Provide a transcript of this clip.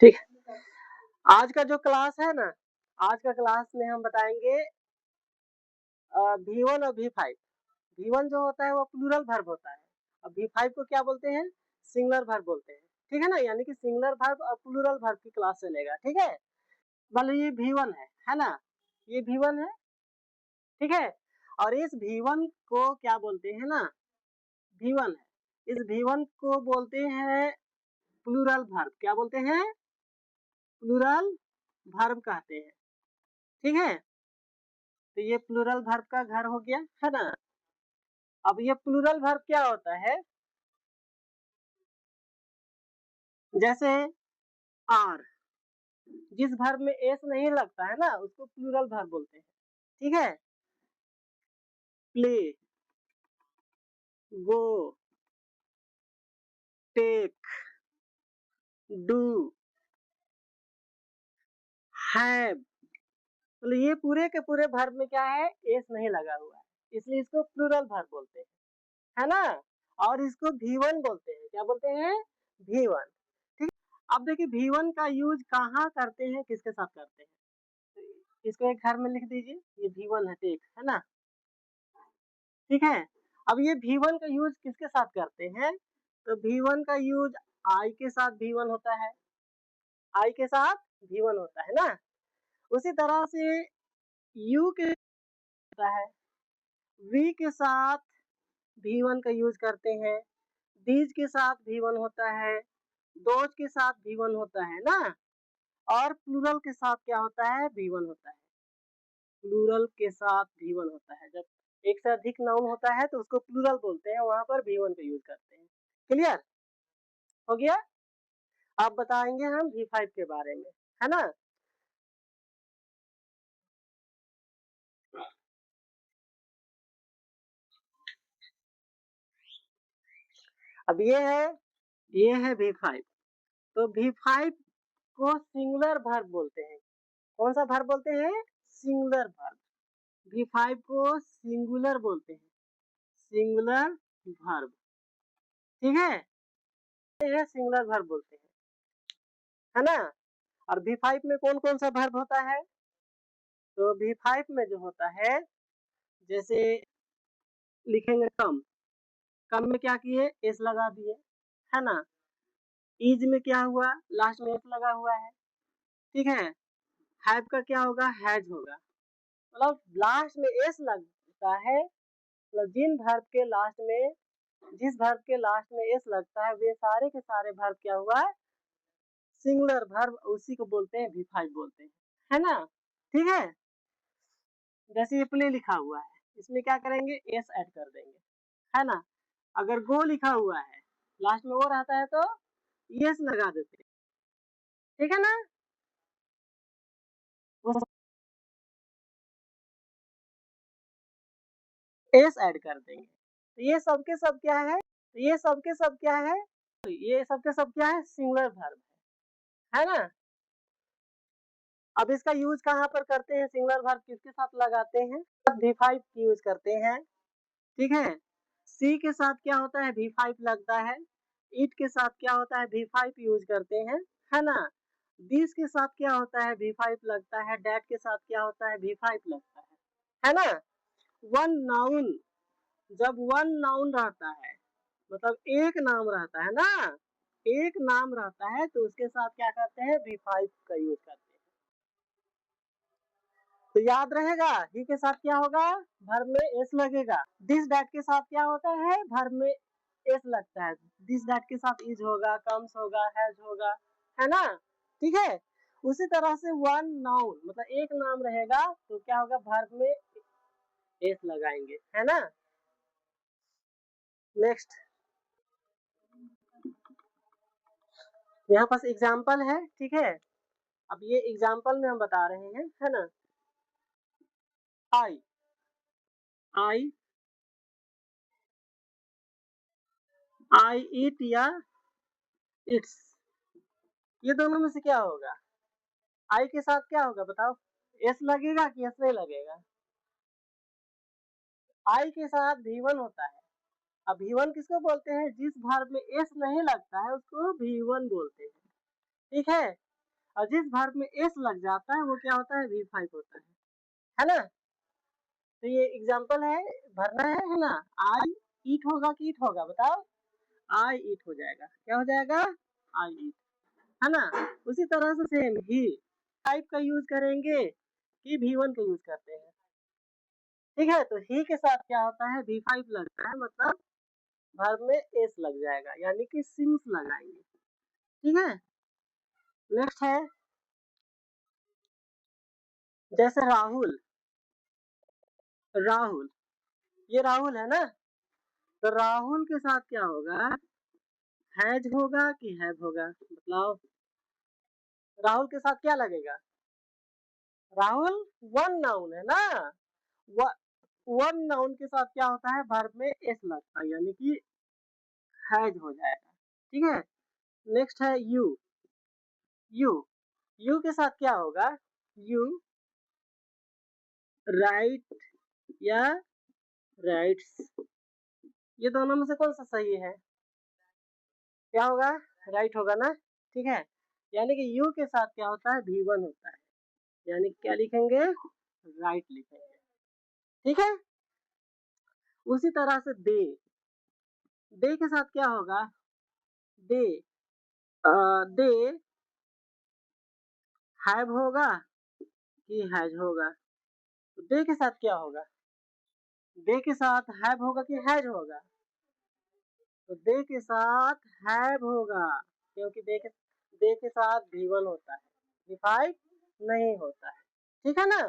ठीक है। आज का जो क्लास है ना, आज का क्लास में हम बताएँगे V1 और V5। V1 जो होता है वो प्लूरल वर्ब होता है और V5 को क्या बोलते हैं? सिंगुलर वर्ब बोलते हैं। ठीक है ना? यानी कि सिंगुलर वर्ब और प्लूरल वर्ब की क्लास चलेगा, ठीक है? मान लो ये V1 है ना? ये V1 है, ठीक है? और इस V1 को क्या बोलते हैं ना? V1 है। इस V1 को बोलते हैं प्लूरल वर्ब। क्या बोलते हैं? प्लूरल वर्ब कहते हैं, ठीक है? तो ये प्लूरल वर्ब का घर हो गया, है ना? अब ये प्लूरल वर्ब क्या होता है? जैसे आर, जिस वर्ब में एस नहीं लगता है ना, उसको प्लूरल वर्ब बोलते हैं, ठीक है? Play, go, take, do, have, मतलब ये पूरे के पूरे वर्ब में क्या है? एस नहीं लगा हुआ है, इसलिए इसको प्लूरल वर्ब बोलते हैं, है ना? और इसको V1 बोलते हैं। क्या बोलते हैं? V1। ठीक। अब देखिए V1 का यूज कहाँ करते हैं, किसके साथ करते हैं? तो इसको एक घर में लिख दीजिए, ये V1 है, टेक, है ना? ठीक है। अब ये V1 का यूज किसके साथ करते हैं? तो V1 का यूज I के साथ V1 होता है, I के साथ V1 होता है ना? उसी तरह से U के होता है, V के साथ V1 का यूज करते हैं, these के साथ V1 होता है, those के साथ V1 होता है ना? और प्लूरल के साथ क्या होता है? V1 होता है। प्लूरल के साथ V1 होता है। जब एक से अधिक नाउन होता है तो उसको प्लूरल बोलते हैं, वहां पर V1 का यूज करते हैं। क्लियर हो गया? अब बताएंगे हम V5 के बारे में, है ना? अब ये है V5। तो V5 को सिंगुलर वर्ब बोलते हैं। कौन सा वर्ब बोलते हैं? Singular verb. V5 को सिंगुलर बोलते हैं, सिंगुलर वर्ब, ठीक है? ये सिंगुलर वर्ब बोलते हैं, है ना? और V5 में कौन कौन सा वर्ब होता है? तो V5 में जो होता है, जैसे लिखेंगे कम, कम में क्या किए? एस लगा दिए, है ना? ईज में क्या हुआ? लास्ट में एस लगा हुआ है, ठीक है? हैव का क्या होगा? हैज होगा। मतलब लास्ट में एस लगता है, मतलब जिस वर्ब के लास्ट में एस लगता है वे सारे के सारे वर्ब क्या हुआ? सिंगुलर वर्ब, उसी को बोलते हैं V5 बोलते हैं, है ना? ठीक है। जैसे ये प्ले लिखा हुआ है, इसमें क्या करेंगे? एस ऐड कर देंगे, है ना? अगर गो लिखा हुआ है, लास्ट में वो रहता है तो यस लगा देते हैं, ठीक है ना? एस ऐड कर देंगे, तो ये सब के सब क्या है? तो ये सब के सब क्या है? तो ये सब के सब क्या है? सिंगुलर वर्ब है ना? अब इसका यूज कहाँ पर करते हैं? सिंगुलर वर्ब किसके साथ लगाते हैं? V5 यूज करते हैं, ठीक है? सी के साथ क्या होता है? V5 लगता है। इट के साथ क्या होता है? V5 यूज करते हैं, है ना? दिस के साथ क्या होता है? V5 लगता है। डैट के साथ क्या होता है? V5 लगता है ना? वन नाउन, जब वन नाउन रहता है, मतलब एक नाम रहता है ना, एक नाम रहता है तो उसके साथ क्या करते हैं? V5 का यूज करते हैं। तो याद रहेगा, ही के साथ क्या होगा? वर्ब में एस लगेगा। दिस दैट के साथ क्या होता है? वर्ब में एस लगता है। दिस दैट के साथ इज होगा, कम्स होगा, हैज होगा, है ना? ठीक है। उसी तरह से वन नाउन, मतलब एक नाम रहेगा तो क्या होगा? वर्ब में एस लगाएंगे, है ना? नेक्स्ट, यहाँ पास एग्जाम्पल है, ठीक है? अब ये एग्जाम्पल में हम बता रहे हैं, है ना? आई, आई, आई इट या इट्स, ये दोनों में से क्या होगा? आई के साथ क्या होगा बताओ? एस लगेगा कि एस नहीं लगेगा? आई के साथ V1 होता है। अब V1 किसको बोलते हैं? जिस वर्ब में एस नहीं लगता है उसको V1 बोलते हैं, ठीक है? और जिस वर्ब में एस लग जाता है वो क्या होता है, V5 होता है ना। तो ये एग्जाम्पल है, भरना है ना। आई ईट होगा कि ईट होगा, बताओ। आई ईट हो जाएगा, क्या हो जाएगा, आई ईट, है ना। उसी तरह से सेम ही टाइप का यूज करेंगे कि V1 का यूज करते हैं, ठीक है। तो ही के साथ क्या होता है, V5 लगता है, मतलब वर्ब में एस लग जाएगा, यानी कि सिंस लगाएंगे, ठीक है। नेक्स्ट है जैसे राहुल, राहुल, ये राहुल है ना। तो राहुल के साथ क्या होगा, हैज होगा कि हैव होगा, मतलब राहुल के साथ क्या लगेगा, राहुल वन नाउन है ना। वन नाउन के साथ क्या होता है, वर्ब में एस लगता है, यानी कि हैज हो जाएगा, ठीक है। नेक्स्ट है यू, यू, यू के साथ क्या होगा, यू राइट या राइट्स, ये दोनों में से कौन सा सही है, क्या होगा, राइट होगा ना, ठीक है। यानी कि यू के साथ क्या होता है, V1 होता है, यानी क्या लिखेंगे, राइट लिखेंगे, ठीक है। उसी तरह से दे, दे के साथ क्या होगा, दे, दे हैव होगा कि हैज होगा, तो दे के साथ क्या होगा, दे के साथ हैव होगा कि हैज होगा, तो दे के साथ हैव होगा, क्योंकि दे के साथ V1 होता है, V5 नहीं होता है, ठीक है ना।